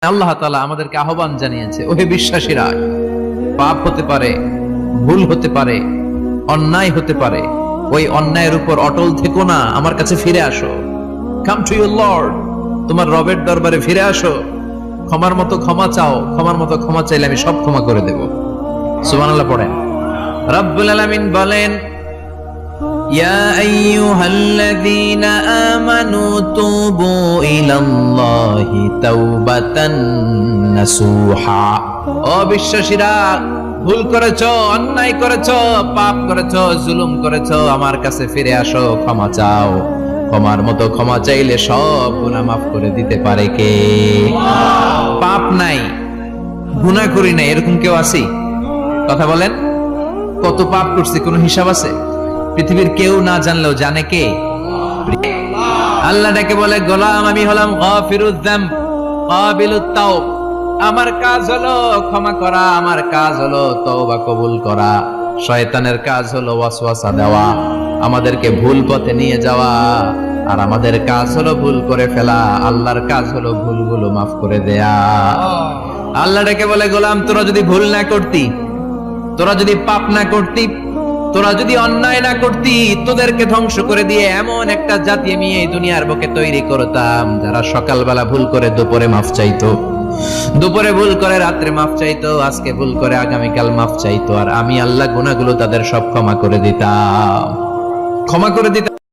আল্লাহ তাআলা আমাদেরকে আহ্বান জানিয়েছে, ওহে বিশ্বাসীরা, পাপ হতে পারে, ভুল হতে পারে, অন্যায় হতে পারে, ওই অন্যায়ের উপর অটল থেকো না, আমার কাছে ফিরে আসো। কাম টু ইউর লর্ড, তোমার রবের দরবারে ফিরে আসো, ক্ষমার মতো ক্ষমা চাও, ক্ষমার মতো ক্ষমা চাইলে আমি সব ক্ষমা করে দেব। সুবহানাল্লাহ পড়েন। রব্বুল আলামিন বলেন, ইয়া আইয়ুহাল্লাযীনা আমানু তুবু ইলাল্লাহি তাওবাতান নাসুহা। ও বিশ্বাসীরা, ভুল করেছো, অন্যায় করেছো, পাপ করেছো, জুলুম করেছো, আমার কাছে ফিরে আসো, ক্ষমা চাও। ক্ষমার মতো ক্ষমা চাইলে সব গুনাহ মাফ করে দিতে পারে কে? পাপ নাই, গুনাহ করি নাই, এরকম কেউ আছে? কথা বলেন, কত পাপ করছি কোনো হিসাব আছে? পৃথিবীর কেউ না জানলেও জানে কে? আল্লাহ ডেকে বলে, গোলাম আমি হলাম গাফিরুয যাম কাবিলুত তাওব। আমার কাজ হলো ক্ষমা করা, আমার কাজ হলো তওবা কবুল করা। শয়তানের কাজ হলো ওয়াসওয়াসা দেওয়া, আমাদেরকে ভুল পথে নিয়ে যাওয়া, আর আমাদের কাজ হলো ভুল করে ফেলা। আল্লাহর কাজ হলো ভুলগুলো মাফ করে দেয়া। আল্লাহ ডেকে বলে, গোলাম তোরা যদি ভুল না করতি, তোরা যদি পাপ না করতি, তোরা যদি অন্যায় না করতি, তোদেরকে ধ্বংস করে দিয়ে এমন একটা জাতি আমি এই দুনিয়ার বুকে তৈরি করতাম, যারা সকালবেলা ভুল করে দুপুরে মাফ চাইতো, দুপুরে ভুল করে রাত্রে মাফ চাইতো, আজকে ভুল করে আগামীকাল মাফ চাইতো, আর আমি আল্লাহ গুনাহগুলো তাদের সব ক্ষমা করে দিতাম, ক্ষমা করে দিতাম।